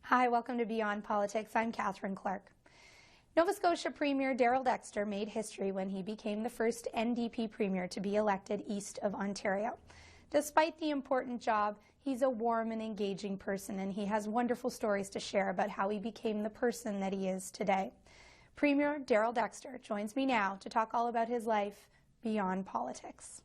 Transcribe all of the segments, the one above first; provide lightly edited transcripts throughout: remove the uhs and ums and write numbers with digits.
Hi, welcome to Beyond Politics. I'm Catherine Clark. Nova Scotia Premier Darrell Dexter made history when he became the first NDP Premier to be elected east of Ontario. Despite the important job, he's a warm and engaging person, and he has wonderful stories to share about how he became the person that he is today. Premier Darrell Dexter joins me now to talk all about his life beyond politics.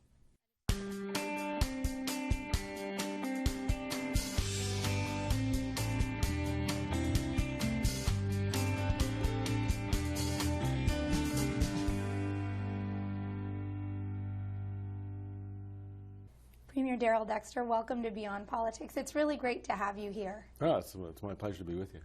Premier Darrell Dexter, welcome to Beyond Politics. It's really great to have you here. Oh, it's my pleasure to be with you.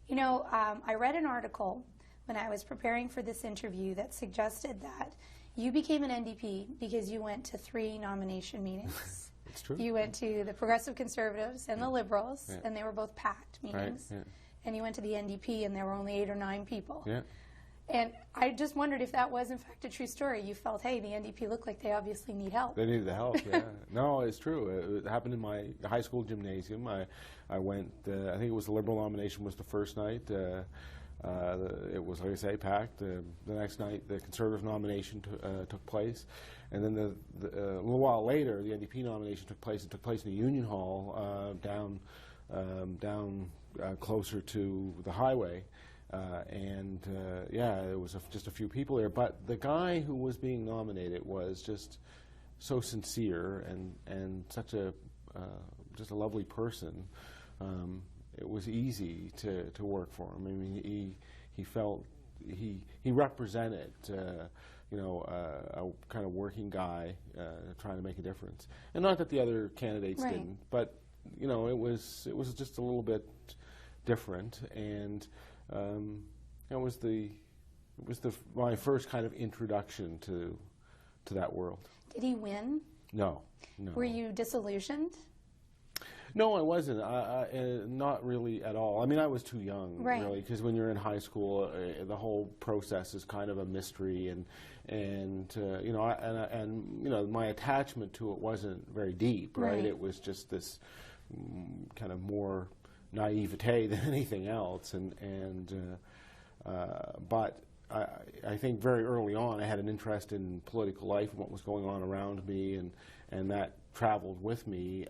You know, I read an article when I was preparing for this interview that suggested that you became an NDP because you went to 3 nomination meetings. It's true. You went to the Progressive Conservatives and the Liberals, and they were both packed meetings. Right, yeah. And you went to the NDP, and there were only 8 or 9 people. Yeah. And I just wondered if that was, in fact, a true story. You felt, hey, the NDP looked like they obviously need help. They needed the help, yeah. No, it's true. It happened in my high school gymnasium. I went, I think it was the Liberal nomination was the first night. It was, like I say, packed. The next night, the Conservative nomination took place. And then a little while later, the NDP nomination took place. It took place in the Union Hall down closer to the highway. Yeah, it was just a few people there. But the guy who was being nominated was just so sincere and such just a lovely person. It was easy to work for him. I mean, he felt he represented a kind of working guy trying to make a difference. And not that the other candidates didn't, but it was just a little bit different. And it was my first kind of introduction to that world. Did he win? No. Were you disillusioned? No, I wasn't. Not really at all. I mean, I was too young, really, because when you're in high school, the whole process is kind of a mystery, and my attachment to it wasn't very deep, right? It was just this kind of more naivete than anything else, but I think very early on I had an interest in political life and what was going on around me, and that traveled with me,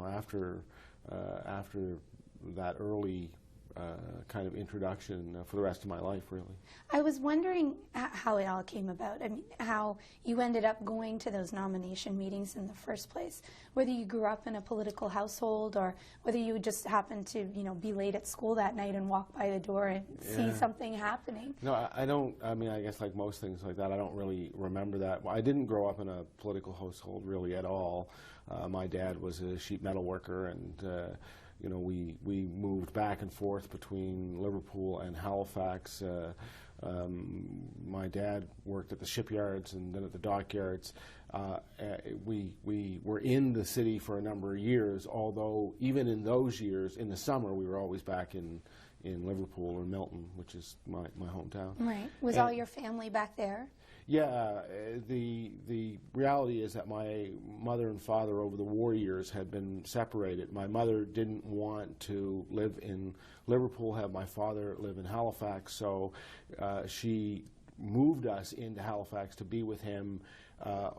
after that early kind of introduction for the rest of my life, really. I was wondering how it all came about. I mean, how you ended up going to those nomination meetings in the first place. Whether you grew up in a political household or whether you just happened to, be late at school that night and walk by the door and see something happening. No, I don't. I mean, I guess like most things like that, I don't really remember that. I didn't grow up in a political household really at all. My dad was a sheet metal worker, and we moved back and forth between Liverpool and Halifax. My dad worked at the shipyards and then at the dockyards. We were in the city for a number of years, although even in those years, in the summer, we were always back in Liverpool or Milton, which is my hometown. Right. Was all your family back there? Yeah, the reality is that my mother and father over the war years had been separated. My mother didn't want to live in Liverpool, have my father live in Halifax, so she moved us into Halifax to be with him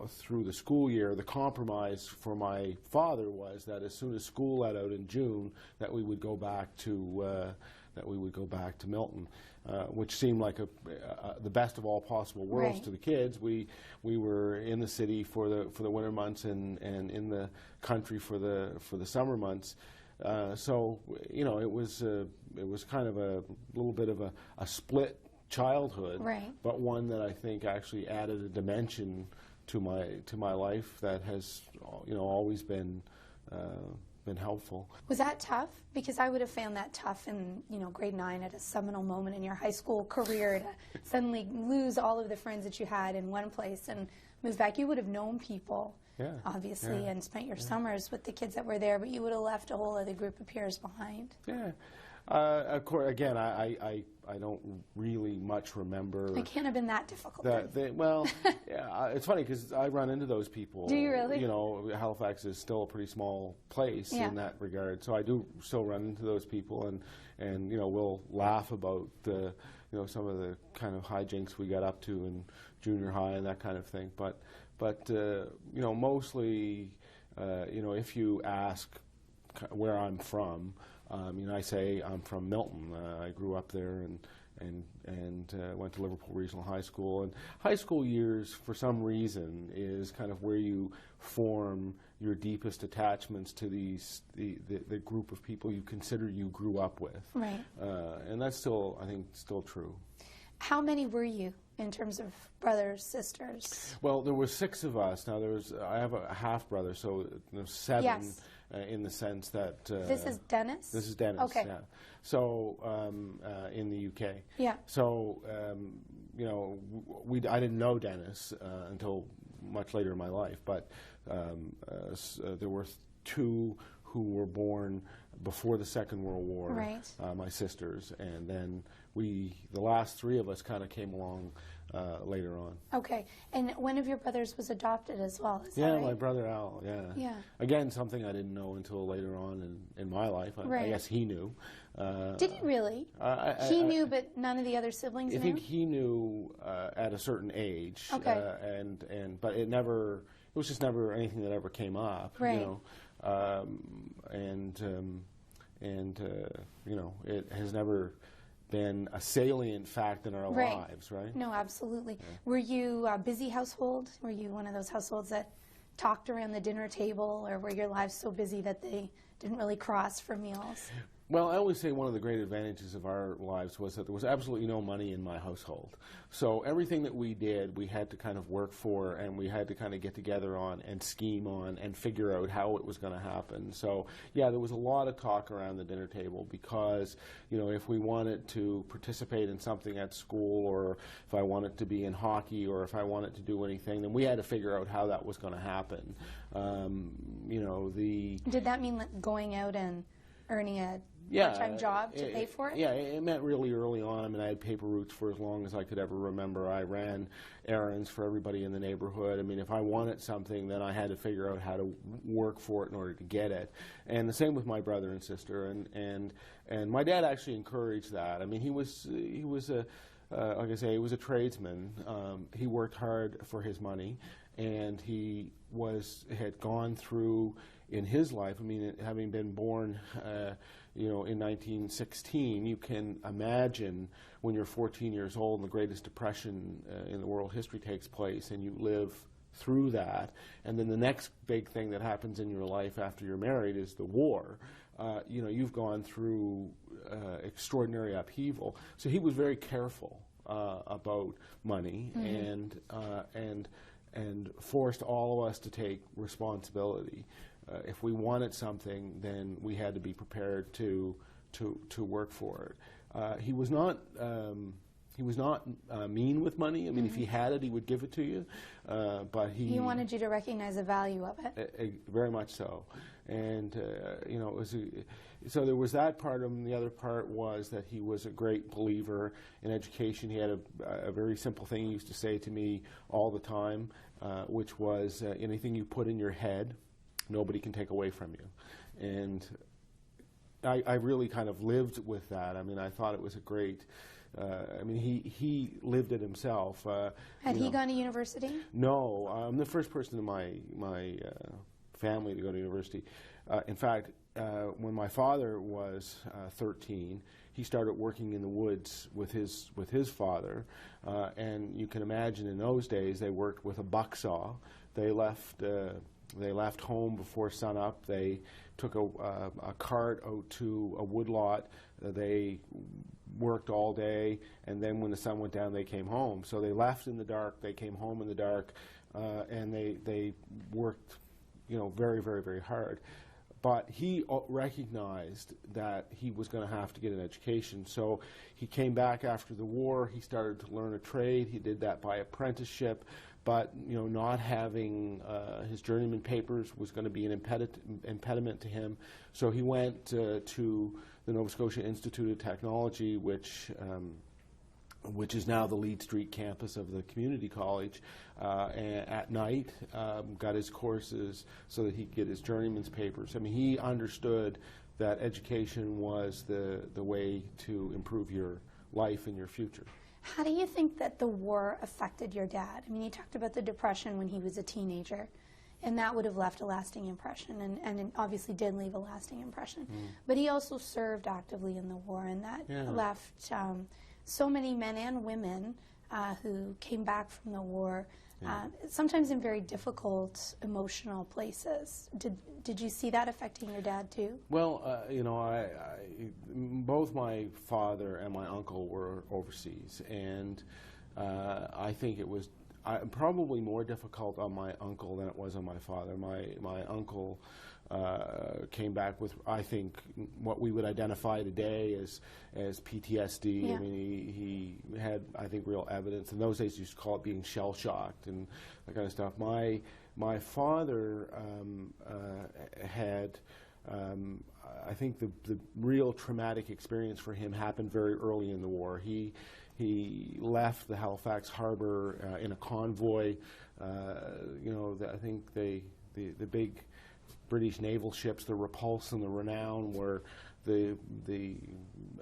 through the school year. The compromise for my father was that as soon as school let out in June, that we would go back to Milton. Which seemed like the best of all possible worlds to the kids. We were in the city for the winter months and in the country for the summer months. So it was kind of a little bit of a split childhood, but one that I think actually added a dimension to my life that has always been helpful. Was that tough? Because I would have found that tough in grade 9 at a seminal moment in your high school career to suddenly lose all of the friends that you had in one place and move back. You would have known people, obviously, and spent your summers with the kids that were there, but you would have left a whole other group of peers behind. Yeah. Of course, again, I don't really much remember. It can't have been that difficult. Well, yeah, it's funny because I run into those people. Do you really? You know, Halifax is still a pretty small place in that regard, so I do still run into those people, and you know, we'll laugh about you know, some of the kind of hijinks we got up to in junior high and that kind of thing. But you know, mostly, you know, if you ask where I'm from, you know, I say I'm from Milton. I grew up there and went to Liverpool Regional High School. And high school years, for some reason, is kind of where you form your deepest attachments to the group of people you consider you grew up with. Right. And that's still, I think, still true. How many were you in terms of brothers, sisters? Well, there were 6 of us. Now, I have a half brother, so there's 7. Yes. In the sense that this is Dennis. This is Dennis. Okay. Yeah. So in the UK. Yeah. So you know, I didn't know Dennis until much later in my life, but there were 2 who were born before the Second World War. Right. My sisters, and then the last 3 of us kind of came along later on. Okay, and one of your brothers was adopted as well, is that Yeah, right? my brother Al, yeah. Yeah. Again, something I didn't know until later on in my life. I guess he knew. Did he really? He knew, but none of the other siblings knew? I think he knew at a certain age. Okay. But it was just never anything that ever came up. Right. You know, you know, it has never been a salient fact in our lives, right? No, absolutely. Yeah. Were you a busy household? Were you one of those households that talked around the dinner table, or were your lives so busy that they didn't really cross for meals? Well, I always say one of the great advantages of our lives was that there was absolutely no money in my household. So everything that we did, we had to kind of work for, and we had to kind of get together on and scheme on and figure out how it was going to happen. So, yeah, there was a lot of talk around the dinner table because, you know, if we wanted to participate in something at school, or if I wanted to be in hockey, or if I wanted to do anything, then we had to figure out how that was going to happen. You know, Did that mean like going out and earning a part-time job to pay for it? Yeah, it meant really early on. I mean, I had paper routes for as long as I could ever remember. I ran errands for everybody in the neighborhood. I mean, if I wanted something, then I had to figure out how to work for it in order to get it. And the same with my brother and sister. And my dad actually encouraged that. I mean, he was a like I say, he was a tradesman. He worked hard for his money, and he had gone through in his life. I mean, having been born, you know, in 1916, you can imagine when you're 14 years old and the greatest depression in the world history takes place, and you live through that, and then the next big thing that happens in your life after you're married is the war. You know, you've gone through extraordinary upheaval. So he was very careful about money, and forced all of us to take responsibility. If we wanted something, then we had to be prepared to work for it. He was not mean with money. I mean, if he had it, he would give it to you. But he wanted you to recognize the value of it. Very much so. And you know, so there was that part of him. The other part was that he was a great believer in education. He had a very simple thing he used to say to me all the time, which was, anything you put in your head, nobody can take away from you. And I really kind of lived with that. I mean, I thought it was a great. I mean, he lived it himself. Had he gone to university? No, I'm the first person in my family to go to university. In fact, when my father was 13, he started working in the woods with his father, and you can imagine in those days they worked with a buck saw. They left home before sunup. They took a cart out to a woodlot. They worked all day, and then when the sun went down, they came home. So they left in the dark. They came home in the dark, and they worked, you know, very, very, very hard. But he recognized that he was going to have to get an education. So he came back after the war. He started to learn a trade. He did that by apprenticeship. but not having his journeyman papers was going to be an impediment to him. So he went to the Nova Scotia Institute of Technology, which is now the Lead Street campus of the community college, and at night got his courses so that he could get his journeyman's papers. I mean, he understood that education was the way to improve your life and your future. How do you think that the war affected your dad? I mean, he talked about the Depression when he was a teenager, and that would have left a lasting impression, and it obviously did leave a lasting impression. But he also served actively in the war, and that left so many men and women who came back from the war, sometimes in very difficult emotional places. Did you see that affecting your dad too? Well, both my father and my uncle were overseas, and I think it was probably more difficult on my uncle than it was on my father. My uncle came back with, I think, what we would identify today as PTSD. I mean, he had, I think, real evidence. In those days, you used to call it being shell-shocked and that kind of stuff. My father had, I think, the real traumatic experience for him happened very early in the war. He left the Halifax Harbour in a convoy. I think the big British naval ships, the Repulse and the Renown, were the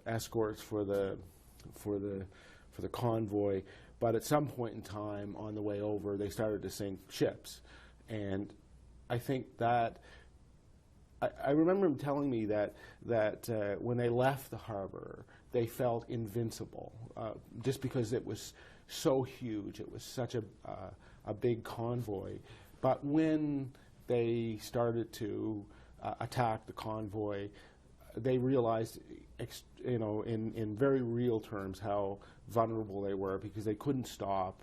escorts for the convoy. But at some point in time, on the way over, they started to sink ships, and I think that I remember him telling me that when they left the harbor, they felt invincible, just because it was so huge. It was such a big convoy. But when they started to attack the convoy, they realized, in very real terms, how vulnerable they were, because they couldn't stop.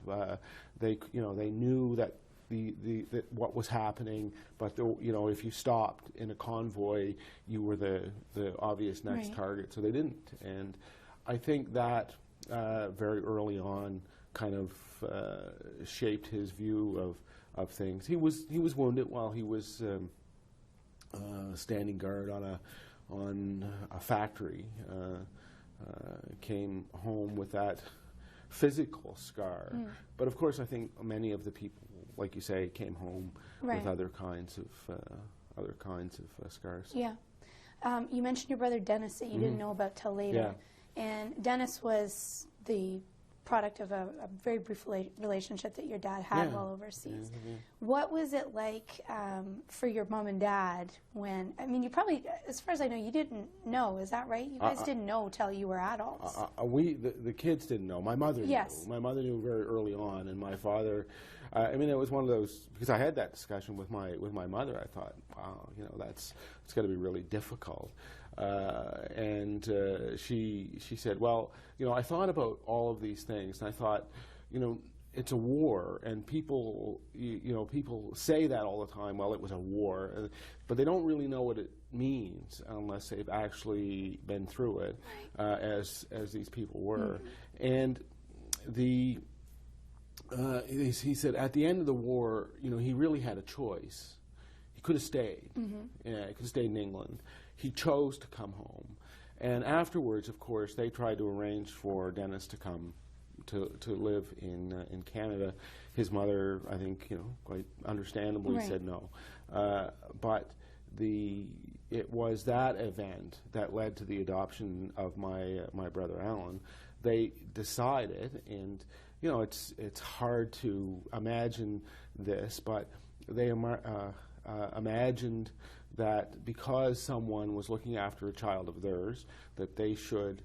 They knew that that what was happening, but if you stopped in a convoy, you were the obvious next target. So they didn't, and I think that very early on kind of shaped his view of things. He was wounded while he was standing guard on a factory. Came home with that physical scar, but of course I think many of the people, like you say, came home with other kinds of scars. Yeah. You mentioned your brother Dennis that you didn't know about till later, and Dennis was the product of a very brief relationship that your dad had while overseas. What was it like for your mom and dad when, I mean, you probably, as far as I know, you didn't know, is that right? You guys didn't know till you were adults. The kids didn't know. My mother knew. My mother knew very early on, and my father, I mean, it was one of those, because I had that discussion with my mother. I thought, wow, it's got to be really difficult. And she said, well, I thought about all of these things, and I thought, it's a war, and people say that all the time. Well, it was a war, but they don't really know what it means unless they've actually been through it, as these people were. And he said at the end of the war, he really had a choice. He could have stayed. He could have stayed in England. He chose to come home, and afterwards, of course, they tried to arrange for Dennis to come to live in Canada. His mother, I think, quite understandably said no. But it was that event that led to the adoption of my brother Alan. They decided, and it's hard to imagine this, but they imagined that because someone was looking after a child of theirs, that they should,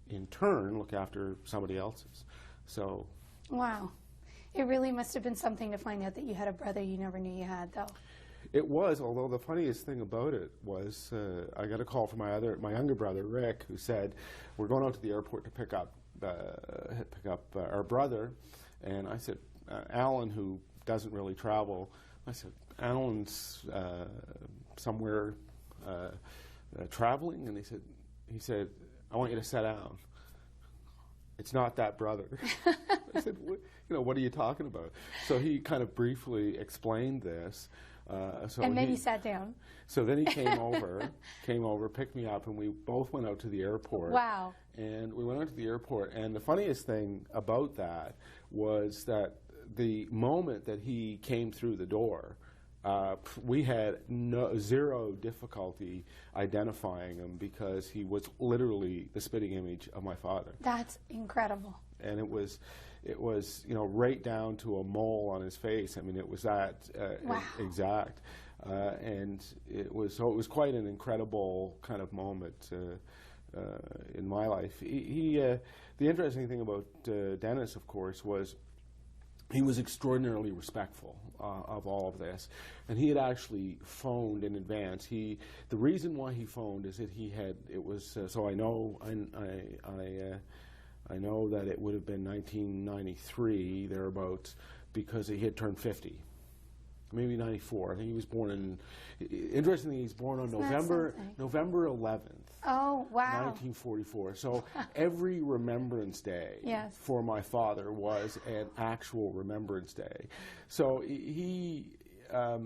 in turn, look after somebody else's. So. Wow. It really must have been something to find out that you had a brother you never knew you had, though. It was, although the funniest thing about it was I got a call from my younger brother, Rick, who said, we're going out to the airport to pick up our brother. And I said, Alan, who doesn't really travel, I said, Alan's somewhere traveling, and he said, I want you to sit down. it's not that brother. I said, what are you talking about? So he kind of briefly explained this. And then he sat down. So then he came over, picked me up, and we both went out to the airport. Wow. And we went out to the airport, and the funniest thing about that was that the moment that he came through the door, we had zero difficulty identifying him because he was literally the spitting image of my father. That's incredible. And it was right down to a mole on his face. I mean, it was that wow. exact. And it was quite an incredible kind of moment in my life. The interesting thing about Dennis, of course, was he was extraordinarily respectful of all of this, and he had actually phoned in advance. The reason why he phoned is that so I know I know that it would have been 1993 thereabouts, because he had turned 50. Maybe 94. I think he was born interestingly, he's born on November 11th. Oh, wow. 1944. So every Remembrance Day yes. for my father was an actual Remembrance Day. So he had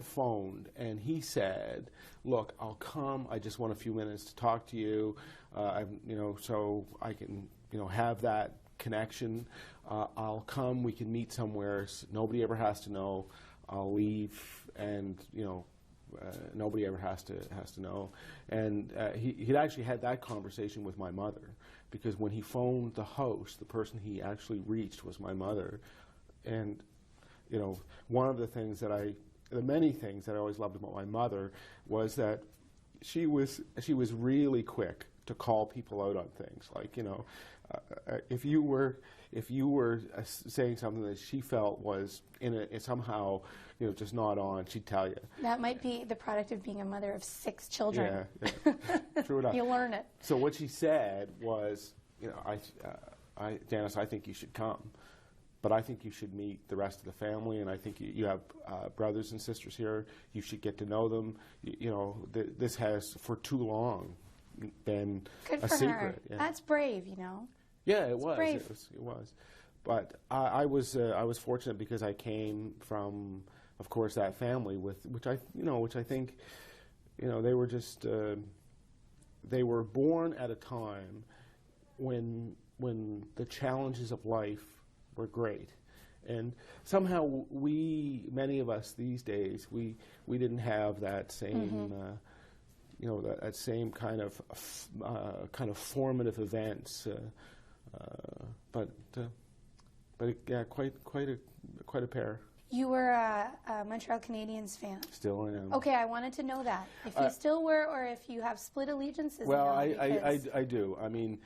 phoned and he said, "Look, I'll come. I just want a few minutes to talk to you. So I can have that connection. I'll come. We can meet somewhere. Nobody ever has to know. I'll leave, and nobody ever has to know." And he'd actually had that conversation with my mother, because when he phoned the house, the person he actually reached was my mother. And one of the many things that I always loved about my mother was that she was really quick to call people out on things. Like, if you were saying something that she felt was somehow just not on, she'd tell you. That might be the product of being a mother of 6 children. Yeah. True enough. You learn it. So what she said was, Janice, I think you should come, but I think you should meet the rest of the family, and I think you have brothers and sisters here. You should get to know them. This has for too long been Good a for secret. Her. Yeah. That's brave, Yeah, it was. Brave. It was. But I was fortunate because I came from, of course, that family which I think, they were just they were born at a time when the challenges of life were great, and somehow many of us these days, we didn't have that same. That same kind of formative events, but quite a pair. You were a Montreal Canadiens fan. Still I am. Okay, I wanted to know that. If you still were, or if you have split allegiances. Well, I do. I mean,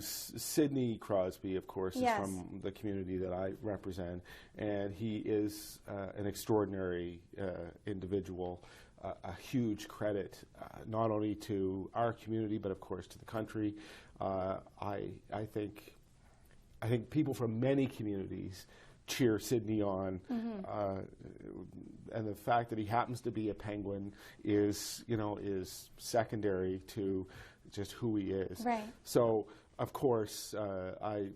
Sidney Crosby, of course, yes. is from the community that I represent, and he is an extraordinary individual. A huge credit, not only to our community, but of course to the country. I think people from many communities cheer Sidney on, and the fact that he happens to be a Penguin is secondary to just who he is. Right. So of course I'm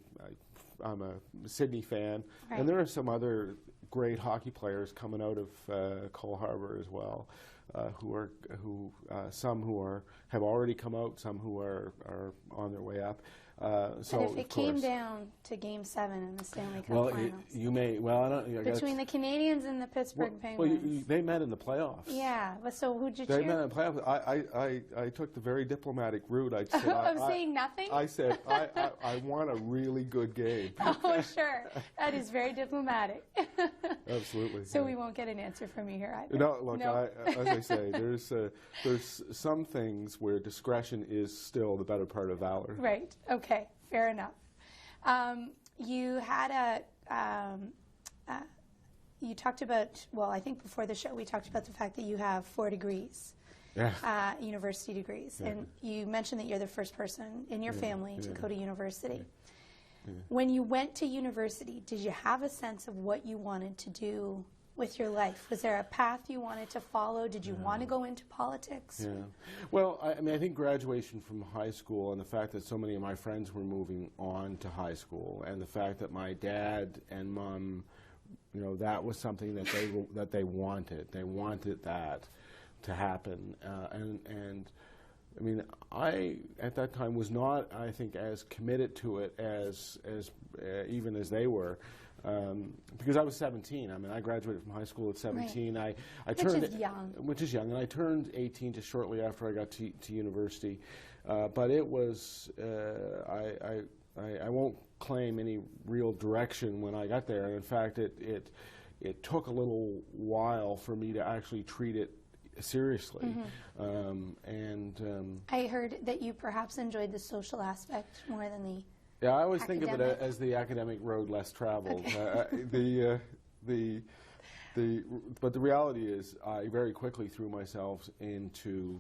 a Sidney fan, right. and there are some other great hockey players coming out of Cole Harbour as well. Some who have already come out, some who are on their way up. So if it came down to Game 7 in the Stanley Cup Finals, between the Canadiens and the Pittsburgh Penguins, they met in the playoffs. Yeah, but so who'd you cheer? They met in the playoffs. I took the very diplomatic route. I said, saying nothing. I said I want a really good game. Oh, sure, that is very diplomatic. Absolutely. So we won't get an answer from you here either. No, look, no. As I say, there's some things where discretion is still the better part of valor. Right. Okay. Fair enough. You had you talked about, I think before the show we talked about the fact that you have 4 degrees, university degrees, and you mentioned that you're the first person in your family to go to university. Yeah. When you went to university, did you have a sense of what you wanted to do with your life? Was there a path you wanted to follow? Did you want to go into politics? Yeah. Well, I mean, I think graduation from high school and the fact that so many of my friends were moving on to high school, and the fact that my dad and mom, you know, that was something that they wanted. They wanted that to happen, and I mean, I at that time was not, I think, as committed to it as even as they were. Because I was 17. I mean, I graduated from high school at 17. Right. I turned, which is young. Which is young, and I turned 18 just shortly after I got to university. But it was, I won't claim any real direction when I got there. And in fact, it took a little while for me to actually treat it seriously. I heard that you perhaps enjoyed the social aspect more than the Yeah, I always academic. think of it as the academic road less traveled. Okay. But the reality is, I very quickly threw myself into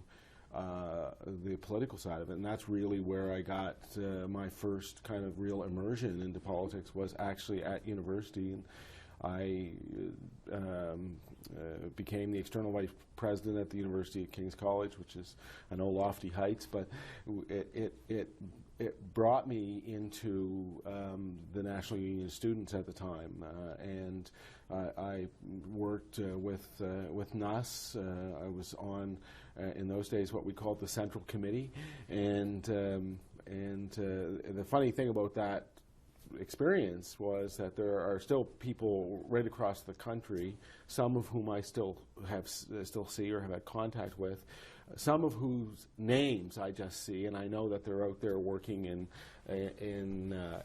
the political side of it, and that's really where I got my first kind of real immersion into politics, was actually at university. And I became the external vice president at the University of King's College, which is, I know, lofty heights, but it brought me into the National Union of Students at the time, and I worked with NUS. I was on, in those days, what we called the Central Committee, and the funny thing about that experience was that there are still people right across the country, some of whom I still see or have had contact with, some of whose names I just see, and I know that they're out there working in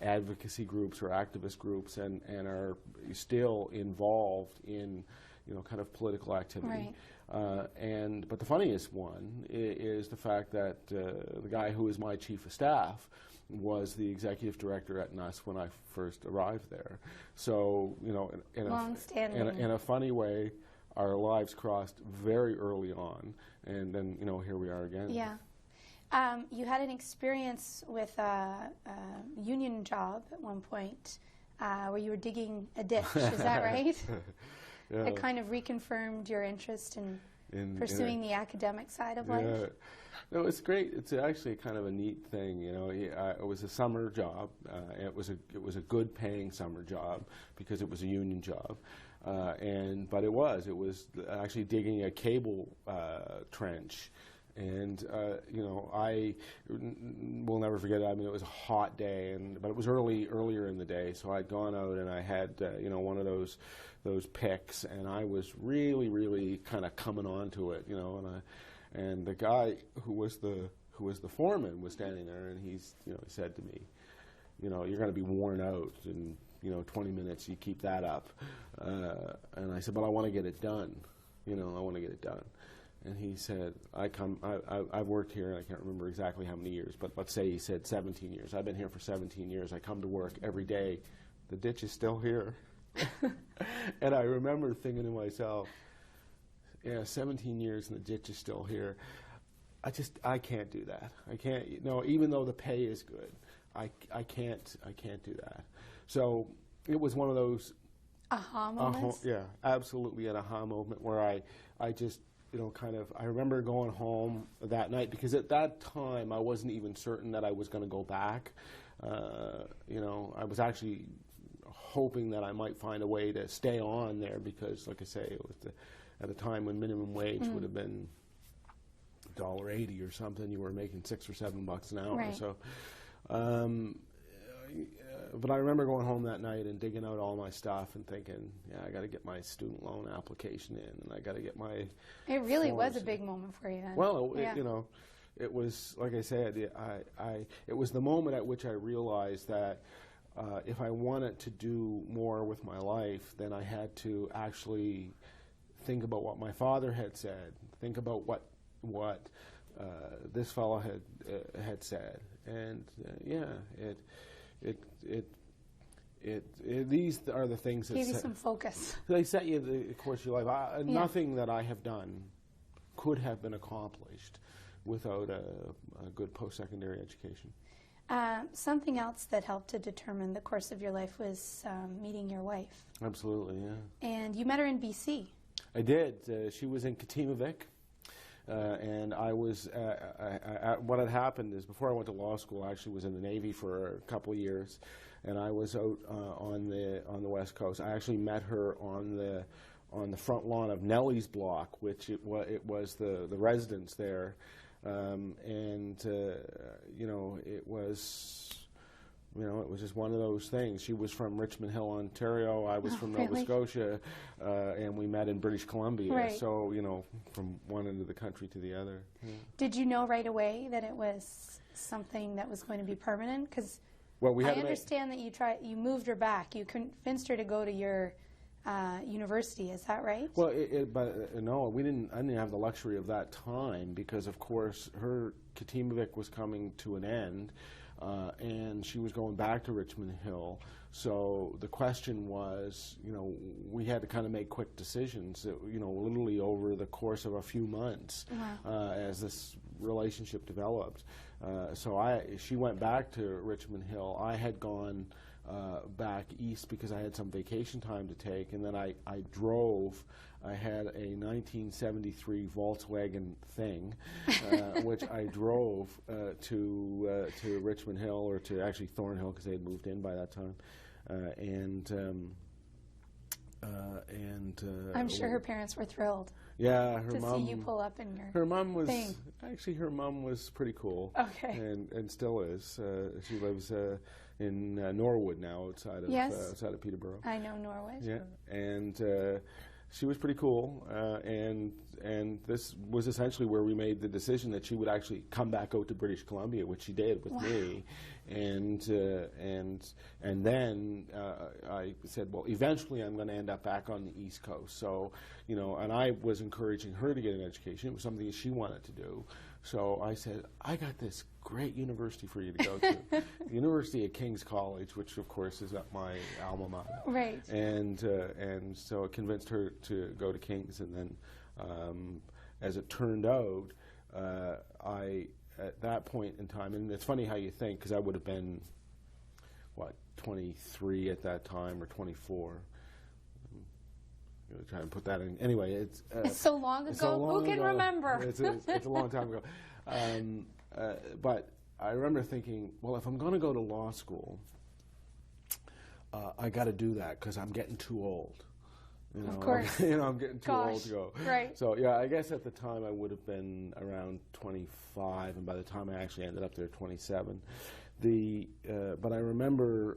advocacy groups or activist groups, and are still involved in, you know, kind of political activity. Right. But the funniest one is the fact that the guy who is my chief of staff was the executive director at NUS when I first arrived there. So, you know, in a funny way, our lives crossed very early on, and then, you know, here we are again. Yeah. You had an experience with a union job at one point where you were digging a ditch, is that right? Yeah. It kind of reconfirmed your interest in pursuing the academic side of life. No, it's great. It's actually kind of a neat thing, you know. It was a summer job. It was a good paying summer job because it was a union job, but it was actually digging a cable trench. And you know, I will never forget it. I mean, it was a hot day, but it was earlier in the day. So I'd gone out and I had you know, one of those picks, and I was really kind of coming onto it, you know. And the guy who was the foreman was standing there, and he said to me, you know, you're going to be worn out in, you know, 20 minutes. You keep that up. And I said, but I want to get it done. You know, I want to get it done. And he said, I've worked here, and I can't remember exactly how many years, but let's say he said 17 years. I've been here for 17 years. I come to work every day. The ditch is still here. And I remember thinking to myself, yeah, 17 years and the ditch is still here. I can't do that. I can't, you know, even though the pay is good, I can't do that. So it was one of those aha moments. Yeah, absolutely an aha moment where I just, you know, kind of, I remember going home that night, because at that time I wasn't even certain that I was going to go back. You know, I was actually hoping that I might find a way to stay on there, because, like I say, it was at a time when minimum wage would have been $1.80 or something. You were making $6 or $7 an hour. Right. So, but I remember going home that night and digging out all my stuff and thinking, yeah, I got to get my student loan application in, and I got to get my. It really was a big moment for you then. Well, you know, it was, like I said, it was the moment at which I realized that if I wanted to do more with my life, then I had to actually think about what my father had said, think about what this fellow had said, and these are the things that gave you some focus. They set you the course of your life. Nothing that I have done could have been accomplished without a good post-secondary education. Something else that helped to determine the course of your life was meeting your wife. Absolutely, yeah. And you met her in BC. I did. She was in Katimavik. And I was, what had happened is before I went to law school, I actually was in the Navy for a couple of years, and I was out on the West Coast. I actually met her on the front lawn of Nellie's block, which it was the residence there, and you know, it was just one of those things. She was from Richmond Hill, Ontario. I was from Nova Scotia, and we met in British Columbia. Right. So, you know, from one end of the country to the other. Yeah. Did you know right away that it was something that was going to be permanent? Because well, I understand that you moved her back. You convinced her to go to your university. Is that right? Well, but no, I didn't have the luxury of that time because, of course, her Katimavik was coming to an end. And she was going back to Richmond Hill. So the question was, you know, we had to kind of make quick decisions, you know, literally over the course of a few months. Wow. As this relationship developed. So she went back to Richmond Hill. I had gone back east because I had some vacation time to take, and then I drove. I had a 1973 Volkswagen Thing, which I drove to Richmond Hill, or to actually Thornhill, because they had moved in by that time, I'm sure her parents were thrilled. Yeah, her mom. To see you pull up in your Her mom was thing. Actually, her mom was pretty cool. Okay. And still is. She lives in Norwood now, outside of Peterborough. I know Norwood. Yeah, and she was pretty cool. And this was essentially where we made the decision that she would actually come back out to British Columbia, which she did with me. And then I said, well, eventually I'm going to end up back on the East Coast. So, you know, and I was encouraging her to get an education. It was something that she wanted to do. So I said, I got this great university for you to go to, the University of King's College, which of course is at my alma mater. Right. And so I convinced her to go to King's, and then as it turned out, at that point in time, and it's funny how you think, because I would have been, 23 at that time, or 24. I'm going to try and put that in. Anyway, it's so long ago. Who can remember? It's a long time ago. But I remember thinking, well, if I'm going to go to law school, I got to do that because I'm getting too old. You know, of course. I'm getting too old to go. Right. So, yeah, I guess at the time I would have been around 25, and by the time I actually ended up there, 27. But I remember,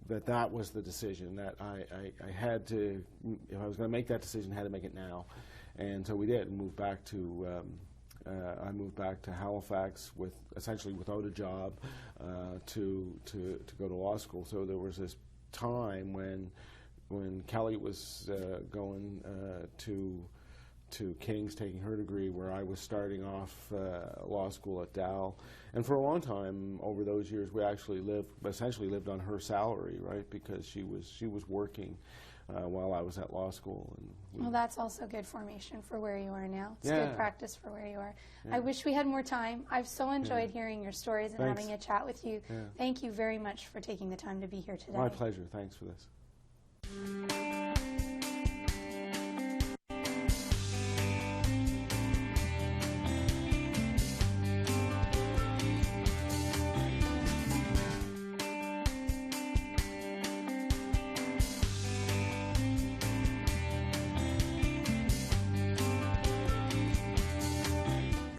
that was the decision, that I had to, if I was going to make that decision, I had to make it now. And so we did, and moved back to, I moved back to Halifax essentially without a job to go to law school. So there was this time when Kelly was going to King's, taking her degree, where I was starting off law school at Dal. And for a long time, over those years, we actually essentially lived on her salary, right? Because she was working while I was at law school. And well, that's also good formation for where you are now. It's good practice for where you are. Yeah. I wish we had more time. I've so enjoyed hearing your stories and having a chat with you. Yeah. Thank you very much for taking the time to be here today. My pleasure. Thanks for this.